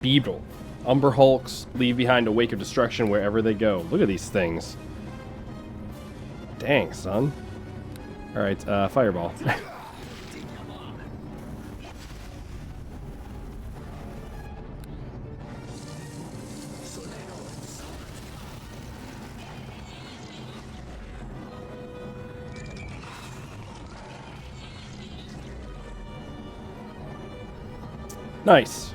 Beetle. Umber Hulks leave behind a wake of destruction wherever they go. Look at these things. Dang, son. Alright, fireball. Nice.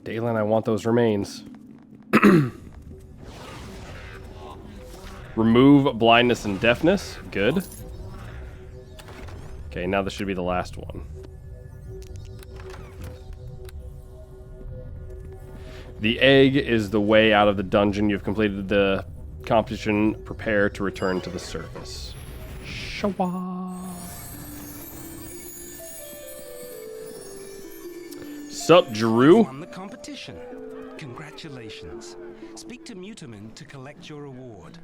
Dalen, I want those remains. Remove blindness and deafness. Good. Okay, now this should be the last one. The egg is the way out of the dungeon. You've completed the competition. Prepare to return to the surface. Shawa. Sup, Drew? Won the competition. Congratulations. Speak to Mutaman to collect your award.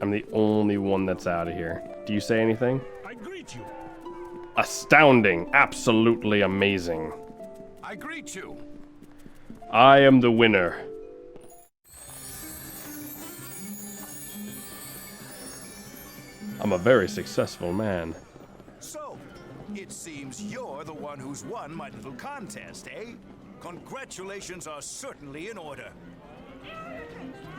I'm the only one that's out of here. Do you say anything? I greet you. Astounding. Absolutely amazing. I greet you. I am the winner. I'm a very successful man. So, it seems you're the one who's won my little contest, eh? Congratulations are certainly in order.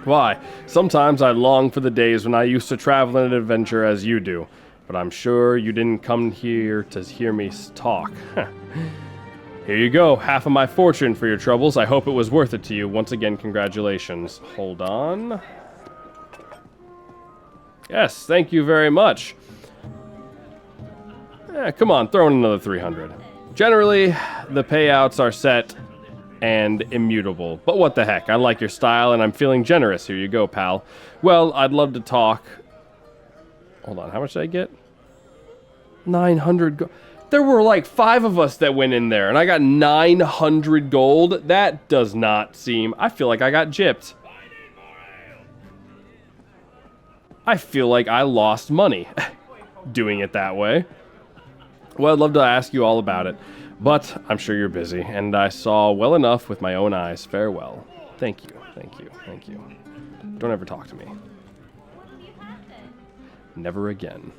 Why? Sometimes I long for the days when I used to travel and adventure as you do, but I'm sure you didn't come here to hear me talk. Here you go, half of my fortune for your troubles. I hope it was worth it to you. Once again, congratulations. Hold on. Yes, thank you very much. Come on, throw in another 300. Generally, the payouts are set and immutable. But what the heck, I like your style and I'm feeling generous. Here you go, pal. Well, I'd love to talk. Hold on, how much did I get? 900 gold. There were like 5 of us that went in there and I got 900 gold. That does not seem... I feel like I got gypped. I feel like I lost money doing it that way. Well, I'd love to ask you all about it, but I'm sure you're busy, and I saw well enough with my own eyes. Farewell. Thank you, thank you, thank you. Don't ever talk to me. Never again.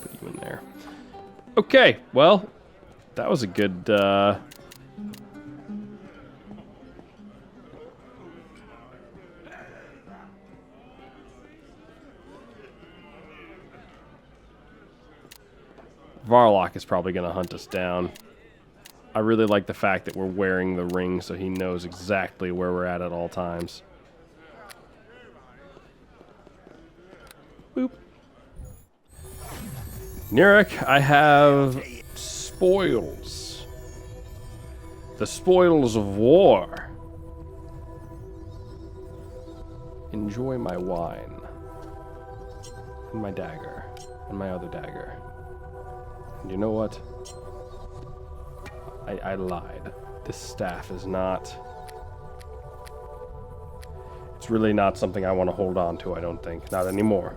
Put you in there. Okay, well, that was a good, Varlock is probably going to hunt us down. I really like the fact that we're wearing the ring so he knows exactly where we're at all times. Boop. Nurek, I have spoils. The spoils of war. Enjoy my wine. And my dagger. And my other dagger. You know what? I lied. This staff is not... It's really not something I want to hold on to, I don't think. Not anymore.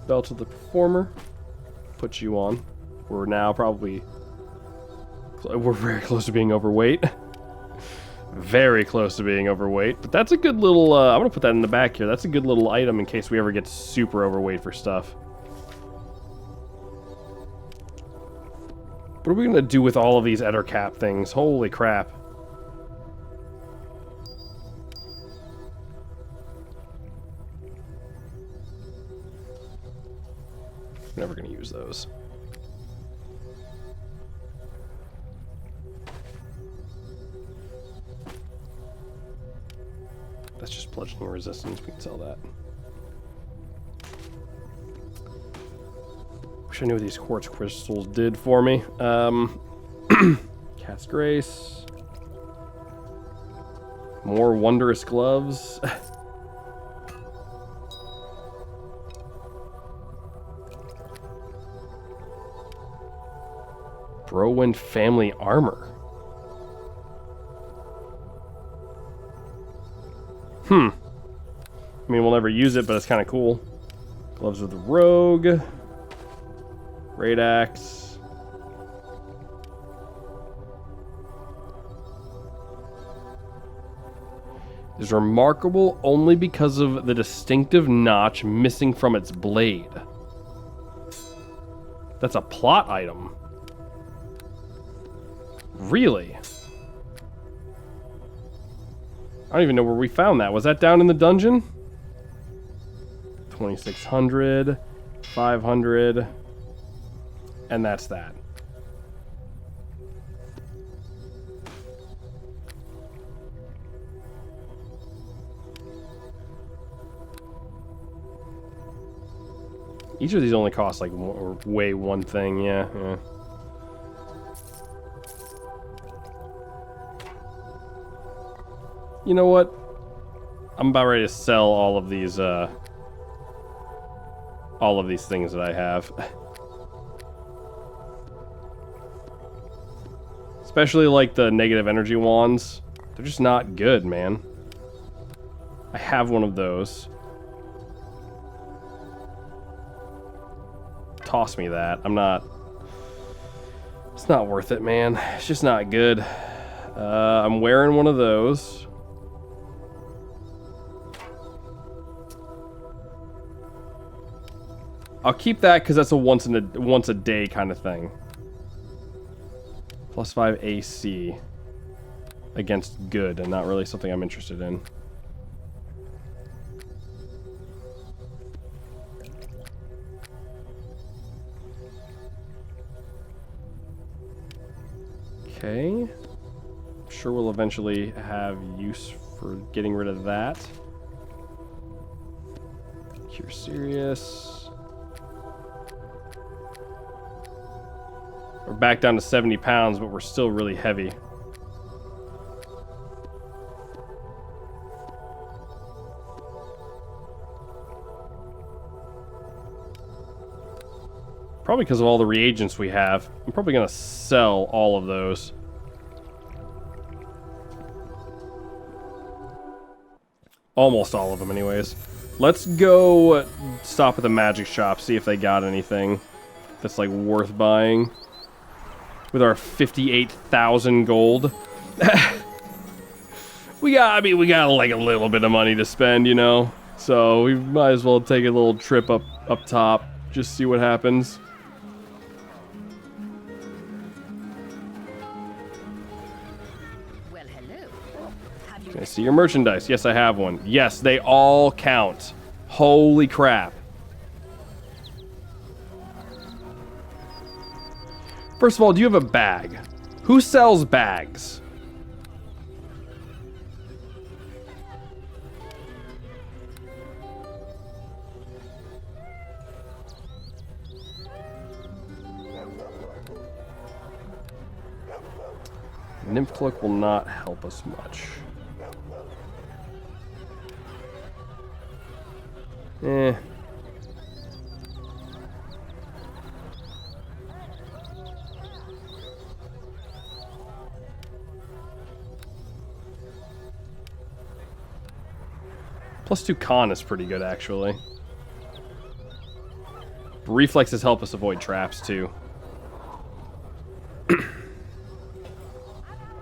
Belt of the Performer. Put you on. We're now probably... We're very close to being overweight. Very close to being overweight. But that's a good little... I'm going to put that in the back here. That's a good little item in case we ever get super overweight for stuff. What are we going to do with all of these Ettercap things? Holy crap. Never going to use those. That's just bludgeoning resistance. We can sell that. Wish I knew what these quartz crystals did for me. Cat's Grace. More wondrous gloves. Browin family armor. I mean, we'll never use it, but it's kind of cool. Gloves of the Rogue. Great Axe. Is remarkable only because of the distinctive notch missing from its blade. That's a plot item. Really? I don't even know where we found that. Was that down in the dungeon? 2600, 500, and that's that. Each of these only costs like weigh one thing, yeah. You know what? I'm about ready to sell all of these things that I have. Especially like the negative energy wands. They're just not good, man. I have one of those. Toss me that. It's not worth it, man. It's just not good. I'm wearing one of those. I'll keep that because that's a once a day kind of thing. +5 AC against good, and not really something I'm interested in. Okay. I'm sure we'll eventually have use for getting rid of that. Cure Serious. We're back down to 70 pounds, but we're still really heavy. Probably because of all the reagents we have. I'm probably going to sell all of those. Almost all of them, anyways. Let's go stop at the magic shop, see if they got anything that's like worth buying. With our 58,000 gold. we got like a little bit of money to spend, you know? So we might as well take a little trip up top. Just see what happens. Well, hello. Can I see your merchandise? Yes, I have one. Yes, they all count. Holy crap. First of all, do you have a bag? Who sells bags? Nymph Cloak will not help us much. Eh. +2 con is pretty good, actually. Reflexes help us avoid traps, too.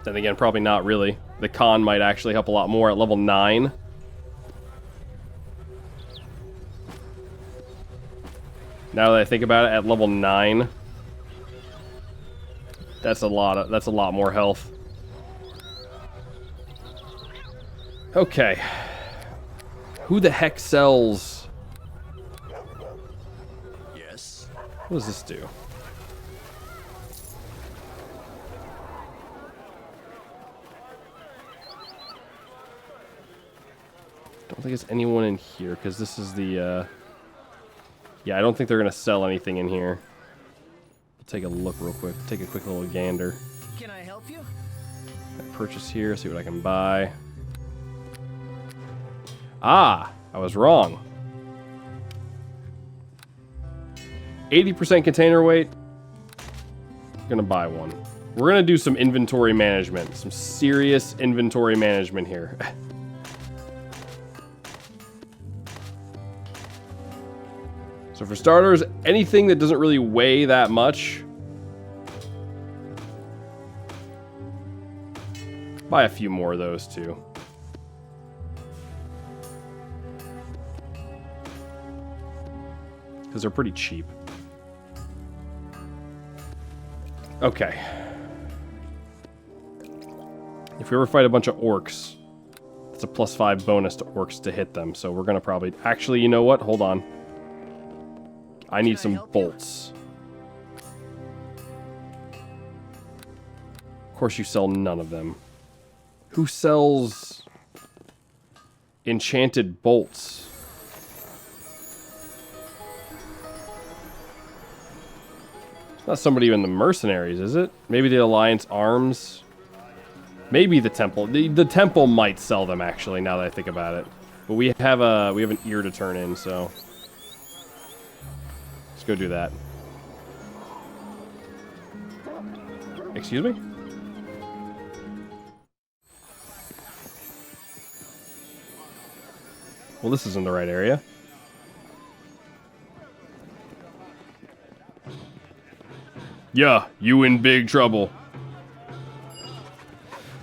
Then again, probably not really. The con might actually help a lot more at level 9. Now that I think about it, at level 9, that's a lot more health. Okay. Who the heck sells? Yes. What does this do? Don't think it's anyone in here, because this is the, yeah, I don't think they're going to sell anything in here. We'll take a look real quick. Take a quick little gander. Can I help you? Purchase here, see what I can buy. Ah, I was wrong. 80% container weight. Gonna buy one. We're gonna do some inventory management. Some serious inventory management here. So for starters, anything that doesn't really weigh that much, buy a few more of those too. Because they're pretty cheap. Okay. If we ever fight a bunch of orcs, it's a +5 bonus to orcs to hit them. So we're going to probably... Actually, you know what? Hold on. I need some bolts. Of course you sell none of them. Who sells enchanted bolts? Not somebody in the mercenaries, is it? Maybe the Alliance Arms? Maybe the Temple. The Temple might sell them, actually, now that I think about it. But we have an ear to turn in, so... Let's go do that. Excuse me? Well, this isn't the right area. Yeah, you in big trouble.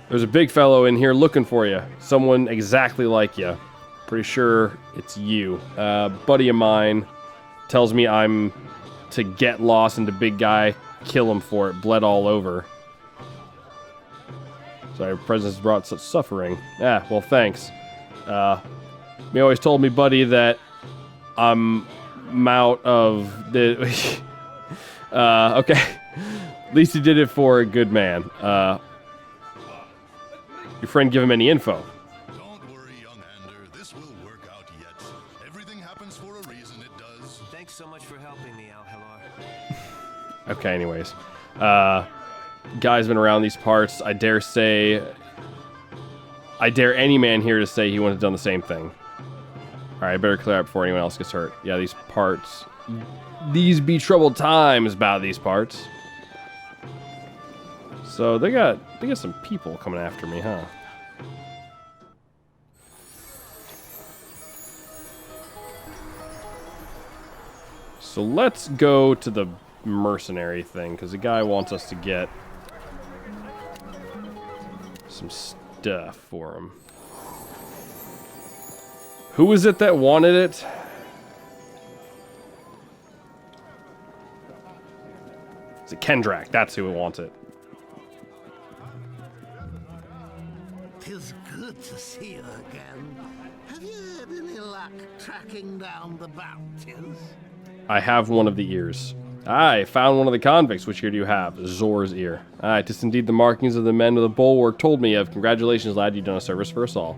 There's a big fellow in here looking for you. Someone exactly like you. Pretty sure it's you. Buddy of mine tells me I'm to get lost into big guy, kill him for it, bled all over. Sorry, your presence brought such suffering. Ah, well, thanks. He always told me, buddy, that I'm out of the... okay. At least he did it for a good man. Your friend give him any info? Don't worry, young Ander. This will work out yet. Everything happens for a reason, it does. Thanks so much for helping me, Al-Halar. Okay, anyways. Guy's been around these parts. I dare any man here to say he wouldn't have done the same thing. Alright, I better clear up before anyone else gets hurt. Yeah, these parts... These be troubled times about these parts. So they got some people coming after me, huh? So let's go to the mercenary thing, because the guy wants us to get some stuff for him. Who is it that wanted it? It's a Kendrak, that's who wants it. 'Tis good to see you again. Have you had any luck tracking down the bounties? I have one of the ears. I found one of the convicts. Which ear do you have? Zor's ear. Aye, 'tis indeed the markings of the men with the bulwark told me of. Congratulations, lad, you've done a service for us all.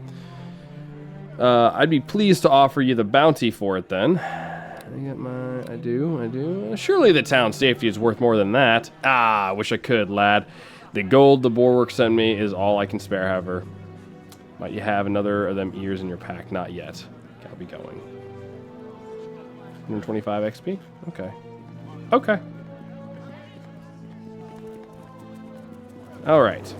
I'd be pleased to offer you the bounty for it, then. I do. Surely the town's safety is worth more than that. Ah, wish I could, lad. The gold the bulwark sent me is all I can spare, however. Might you have another of them ears in your pack? Not yet. I'll be going. 125 XP? Okay. Okay. Alright.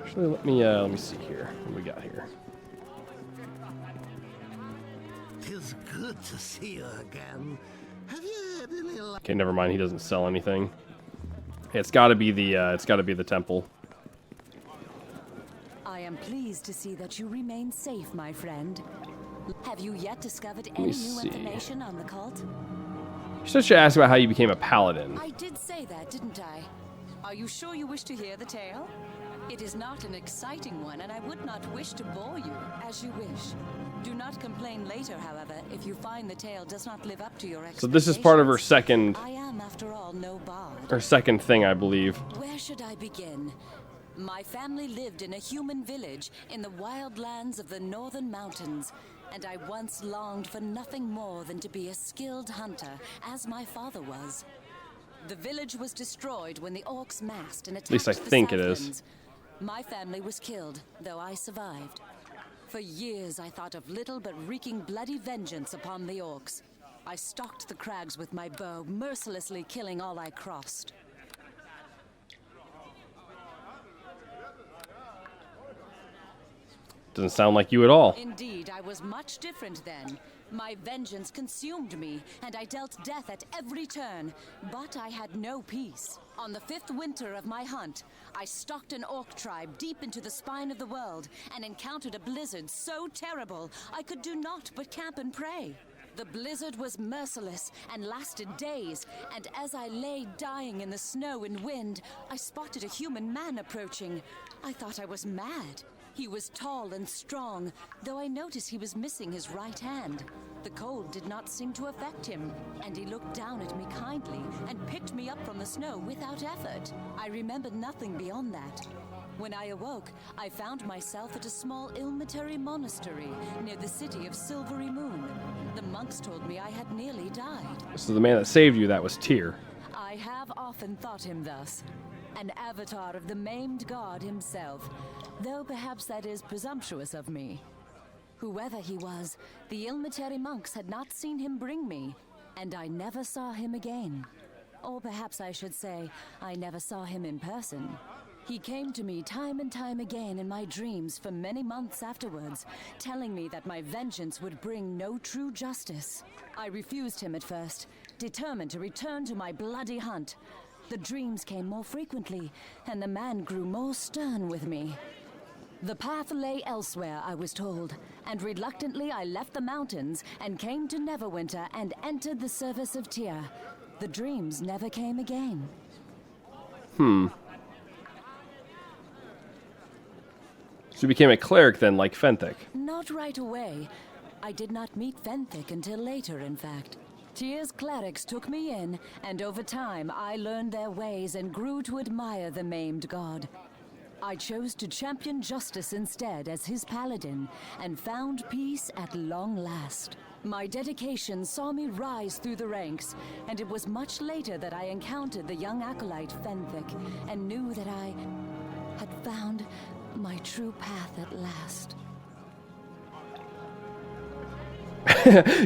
Actually, let me see here. What we got here? 'Tis good to see you again. Have you had any luck? Okay, never mind. He doesn't sell anything. It's got to be the temple. I am pleased to see that you remain safe, my friend. Have you yet discovered any new information on the cult? You should ask about how you became a paladin. I did say that, didn't I? Are you sure you wish to hear the tale? It is not an exciting one, and I would not wish to bore you, as you wish. Do not complain later, however, if you find the tale does not live up to your expectations. So this is part of her second... I am, after all, no bard. Her second thing, I believe. Where should I begin? My family lived in a human village in the wild lands of the northern mountains, and I once longed for nothing more than to be a skilled hunter, as my father was. The village was destroyed when the orcs massed and attacked At least I think it is. Southlands. My family was killed, though I survived. For years I thought of little but wreaking bloody vengeance upon the orcs. I stalked the crags with my bow, mercilessly killing all I crossed. Doesn't sound like you at all. Indeed, I was much different then. My vengeance consumed me, and I dealt death at every turn. But I had no peace. On the 5th winter of my hunt, I stalked an orc tribe deep into the spine of the world, and encountered a blizzard so terrible I could do naught but camp and pray. The blizzard was merciless and lasted days, and as I lay dying in the snow and wind, I spotted a human man approaching. I thought I was mad. He was tall and strong, though I noticed he was missing his right hand. The cold did not seem to affect him, and he looked down at me kindly and picked me up from the snow without effort. I remembered nothing beyond that. When I awoke, I found myself at a small Ilmitary monastery near the city of Silvery Moon. The monks told me I had nearly died. So the man that saved you, that was Tyr. I have often thought him thus, an avatar of the maimed god himself, though perhaps that is presumptuous of me. Whoever he was, the Ilmitary monks had not seen him bring me, and I never saw him again. Or perhaps I should say, I never saw him in person. He came to me time and time again in my dreams for many months afterwards, telling me that my vengeance would bring no true justice. I refused him at first, determined to return to my bloody hunt. The dreams came more frequently, and the man grew more stern with me. The path lay elsewhere, I was told, and reluctantly I left the mountains and came to Neverwinter and entered the service of Tyr. The dreams never came again. So you became a cleric then, like Fenthic. Not right away. I did not meet Fenthic until later, in fact. Tyr's clerics took me in, and over time I learned their ways and grew to admire the maimed god. I chose to champion justice instead as his paladin, and found peace at long last. My dedication saw me rise through the ranks, and it was much later that I encountered the young acolyte Fenthic, and knew that I had found my true path at last.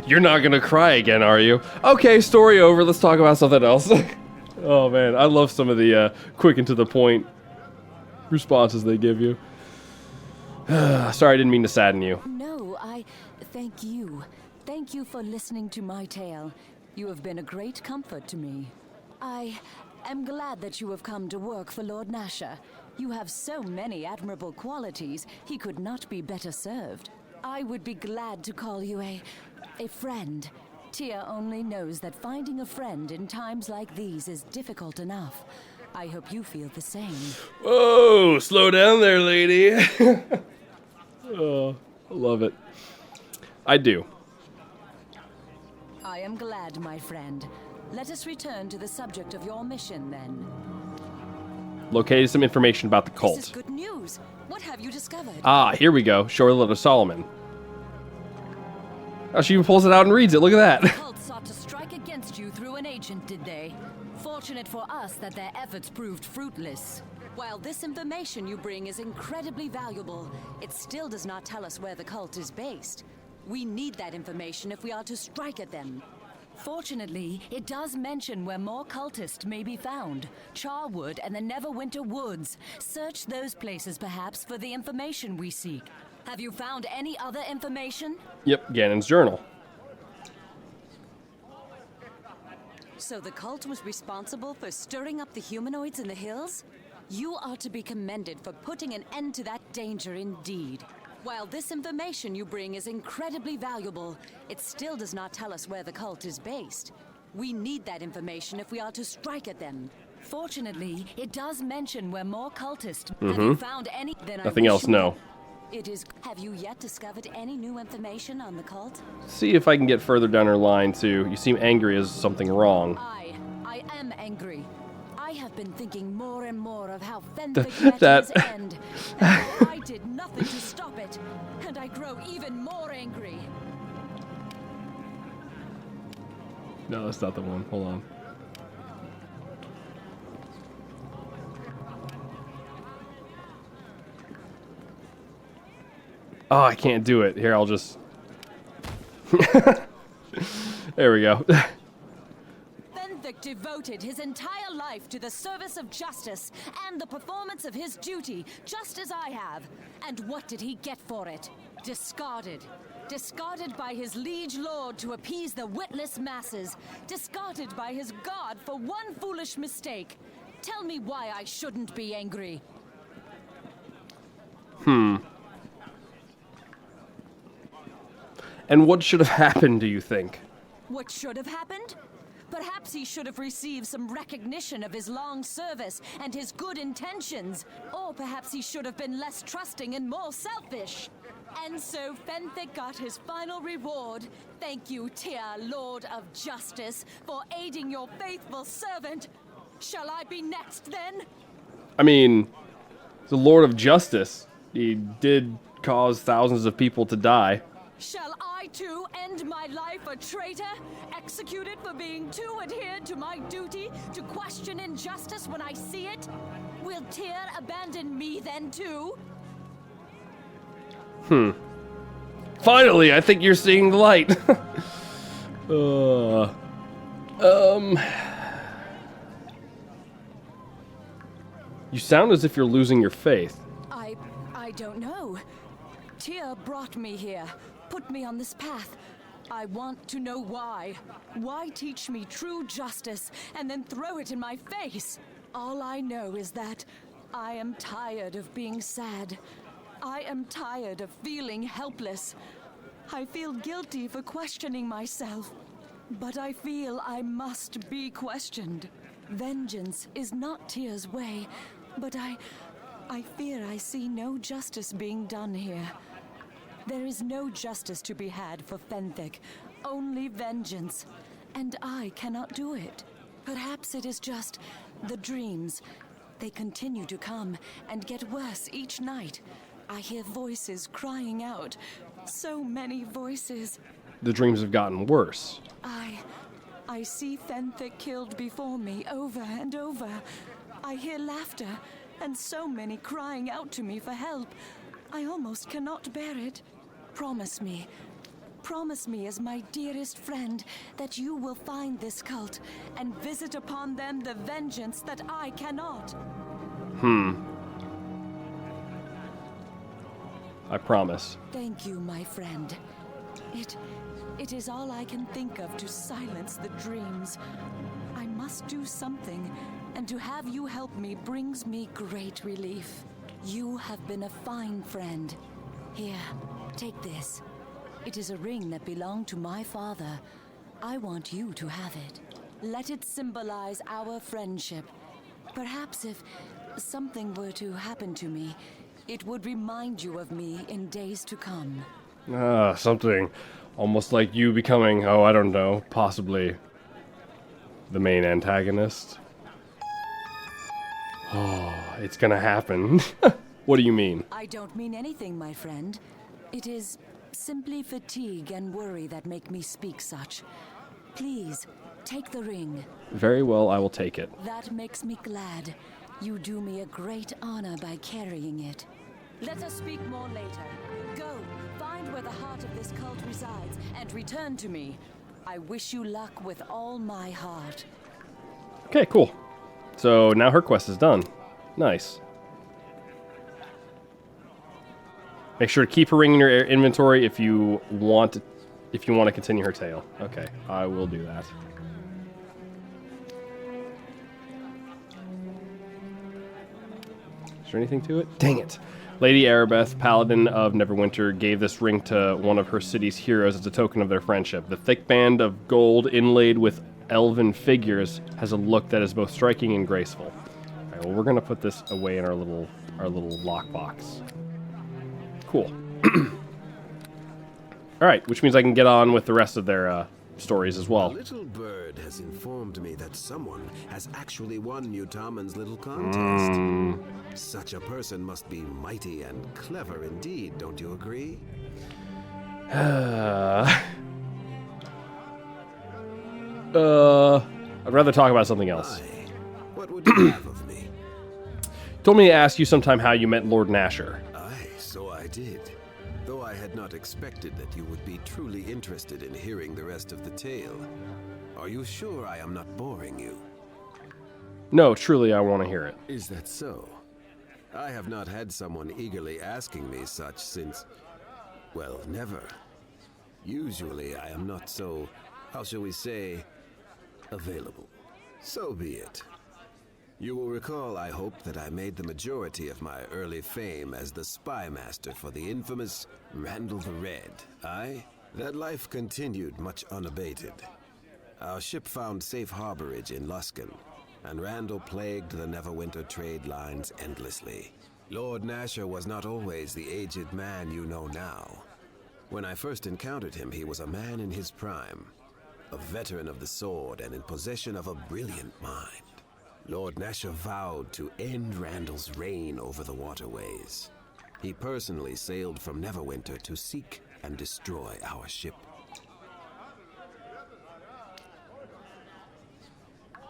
You're not gonna cry again, are you? Okay, story over. Let's talk about something else. Oh man, I love some of the quick and to the point responses they give you. Sorry, I didn't mean to sadden you. No, I thank you. Thank you for listening to my tale. You have been a great comfort to me. I am glad that you have come to work for Lord Nasher. You have so many admirable qualities, he could not be better served. I would be glad to call you a friend. Tyr only knows that finding a friend in times like these is difficult enough. I hope you feel the same. Oh, slow down there, lady. Oh, I love it. I do. I am glad, my friend. Let us return to the subject of your mission, then. Located some information about the cult. This is good news. What have you discovered? Ah, here we go. Shorelet of Solomon. Oh, she even pulls it out and reads it. Look at that. The cult sought to strike against you through an agent, did they? Fortunate for us that their efforts proved fruitless. While this information you bring is incredibly valuable, it still does not tell us where the cult is based. We need that information if we are to strike at them. Fortunately, it does mention where more cultists may be found. Charwood and the Neverwinter Woods. Search those places, perhaps, for the information we seek. Have you found any other information? Yep, Ganon's journal. So the cult was responsible for stirring up the humanoids in the hills? You are to be commended for putting an end to that danger indeed. While this information you bring is incredibly valuable, it still does not tell us where the cult is based. We need that information if we are to strike at them. Fortunately, it does mention where more cultists. Have you found any? Then Nothing else, no. It is. Have you yet discovered any new information on the cult? See if I can get further down her line, too. You seem angry as something wrong. I am angry. I have been thinking more and more of how Fenthic met that- his end, and how I did nothing to stop it, and I grow even more angry. No, that's not the one. Hold on. Oh, I can't do it. Here, I'll just... There we go. Fenthic devoted devoted his entire life to the service of justice and the performance of his duty, just as I have. And what did he get for it? Discarded. Discarded by his liege lord to appease the witless masses. Discarded by his god for one foolish mistake. Tell me why I shouldn't be angry. And what should have happened, do you think? What should have happened? Perhaps he should have received some recognition of his long service and his good intentions. Or perhaps he should have been less trusting and more selfish. And so Fenthic got his final reward. Thank you, Tyr, Lord of Justice, for aiding your faithful servant. Shall I be next, then? I mean, the Lord of Justice. He did cause thousands of people to die. Shall I, too, end my life a traitor? Executed for being too adhered to my duty to question injustice when I see it? Will Tyr abandon me then, too? Finally, I think you're seeing the light. You sound as if you're losing your faith. I don't know. Tyr brought me here, put me on this path. I want to know why. Why teach me true justice and then throw it in my face? All I know is that I am tired of being sad. I am tired of feeling helpless. I feel guilty for questioning myself, but I feel I must be questioned. Vengeance is not Tyr's way, but I fear I see no justice being done here. There is no justice to be had for Fenthic, only vengeance, and I cannot do it. Perhaps it is just the dreams. They continue to come and get worse each night. I hear voices crying out, so many voices. The dreams have gotten worse. I see Fenthic killed before me over and over. I hear laughter and so many crying out to me for help. I almost cannot bear it. Promise me as my dearest friend, that you will find this cult and visit upon them the vengeance that I cannot. I promise. Thank you, my friend. It is all I can think of to silence the dreams. I must do something, and to have you help me brings me great relief. You have been a fine friend. Here, take this. It is a ring that belonged to my father. I want you to have it. Let it symbolize our friendship. Perhaps if something were to happen to me, it would remind you of me in days to come. Something almost like you becoming, I don't know, possibly the main antagonist. Oh, it's gonna happen. What do you mean? I don't mean anything, my friend. It is simply fatigue and worry that make me speak such. Please, take the ring. Very well, I will take it. That makes me glad. You do me a great honor by carrying it. Let us speak more later. Go, find where the heart of this cult resides, and return to me. I wish you luck with all my heart. Okay, cool. So now her quest is done. Nice. Make sure to keep her ring in your inventory if you want to continue her tale. Okay, I will do that. Is there anything to it? Dang it. Lady Arabeth, Paladin of Neverwinter, gave this ring to one of her city's heroes as a token of their friendship. The thick band of gold inlaid with elven figures has a look that is both striking and graceful. All right, well, we're going to put this away in our little lockbox. Cool. All right, which means I can get on with the rest of their stories as A well. little bird has informed me that someone has actually won Mutaman's little contest. Such a person must be mighty and clever indeed, don't you agree? I'd rather talk about something else. Aye. What would you have of me? Told me to ask you sometime how you met Lord Nasher. Aye, so I did. Though I had not expected that you would be truly interested in hearing the rest of the tale. Are you sure I am not boring you? No, truly, I want to hear it. Is that so? I have not had someone eagerly asking me such since, well, never. Usually I am not so, how shall we say, available. So be it. You will recall, I hope, that I made the majority of my early fame as the spy master for the infamous Randall the Red. Aye, that life continued much unabated. Our ship found safe harborage in Luskan, and Randall plagued the Neverwinter trade lines endlessly. Lord Nasher was not always the aged man you know now. When I first encountered him, he was a man in his prime, a veteran of the sword and in possession of a brilliant mind. Lord Nasher vowed to end Randall's reign over the waterways. He personally sailed from Neverwinter to seek and destroy our ship.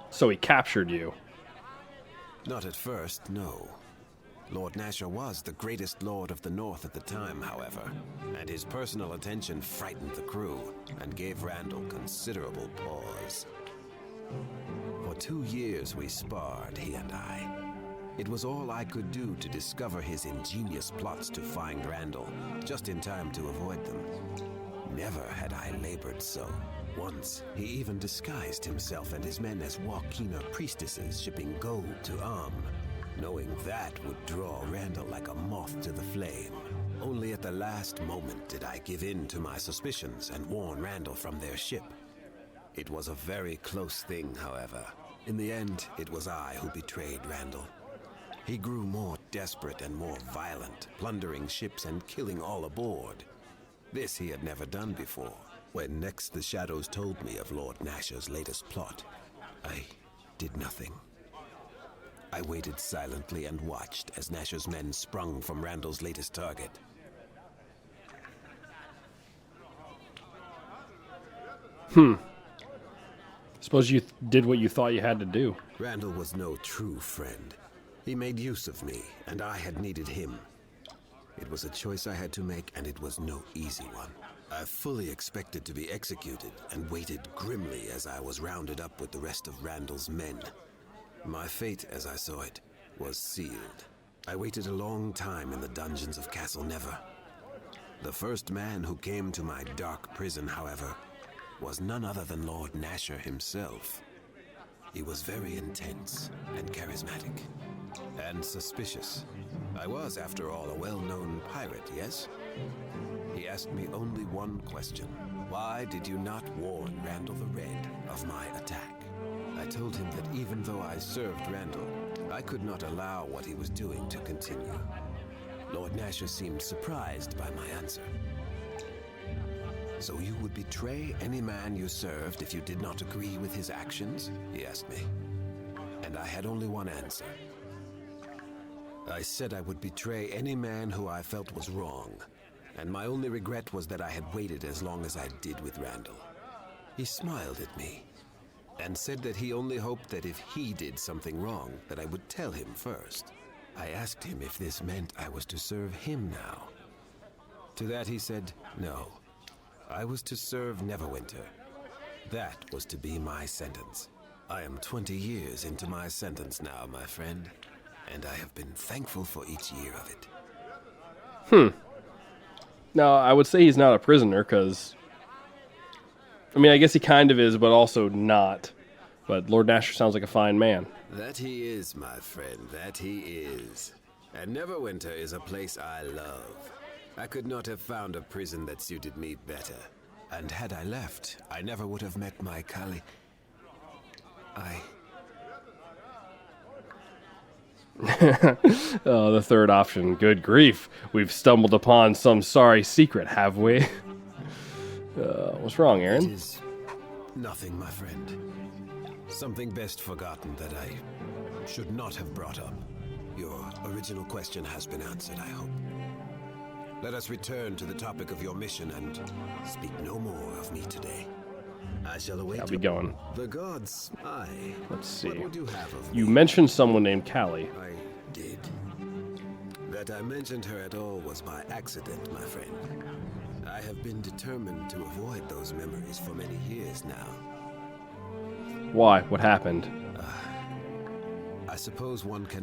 So he captured you. Not at first, no. Lord Nasher was the greatest lord of the North at the time, however, and his personal attention frightened the crew and gave Randall considerable pause. For 2 years we sparred, he and I. It was all I could do to discover his ingenious plots to find Randall, just in time to avoid them. Never had I labored so. Once, he even disguised himself and his men as Wakina priestesses shipping gold to Am, knowing that would draw Randall like a moth to the flame. Only at the last moment did I give in to my suspicions and warn Randall from their ship. It was a very close thing, however. In the end, it was I who betrayed Randall. He grew more desperate and more violent, plundering ships and killing all aboard. This he had never done before. When next the shadows told me of Lord Nasher's latest plot, I did nothing. I waited silently and watched as Nasher's men sprung from Randall's latest target. Suppose you did what you thought you had to do. Randall was no true friend. He made use of me, and I had needed him. It was a choice I had to make, and it was no easy one. I fully expected to be executed, and waited grimly as I was rounded up with the rest of Randall's men. My fate, as I saw it, was sealed. I waited a long time in the dungeons of Castle Never. The first man who came to my dark prison, however, was none other than Lord Nasher himself. He was very intense and charismatic, and suspicious. I was, after all, a well-known pirate, yes? He asked me only one question. Why did you not warn Randall the Red of my attack? I told him that even though I served Randall, I could not allow what he was doing to continue. Lord Nasher seemed surprised by my answer. So you would betray any man you served if you did not agree with his actions? He asked me. And I had only one answer. I said I would betray any man who I felt was wrong, and my only regret was that I had waited as long as I did with Randall. He smiled at me, and said that he only hoped that if he did something wrong, that I would tell him first. I asked him if this meant I was to serve him now. To that he said, no. I was to serve Neverwinter. That was to be my sentence. I am 20 years into my sentence now, my friend, and I have been thankful for each year of it. No, I would say he's not a prisoner, because... I mean, I guess he kind of is, but also not. But Lord Nasher sounds like a fine man. That he is, my friend, that he is. And Neverwinter is a place I love. I could not have found a prison that suited me better. And had I left, I never would have met my colleague. Oh, the third option. Good grief. We've stumbled upon some sorry secret, have we? What's wrong, It Aaron? is nothing, my friend. Something best forgotten that I should not have brought up. Your original question has been answered, I hope. Let us return to the topic of your mission and speak no more of me today. I shall await I'll be going. the gods. Aye. Let's see. What would you have of You me? mentioned someone named Callie. I did. That I mentioned her at all was by accident, my friend. I have been determined to avoid those memories for many years now. Why? What happened? I suppose one can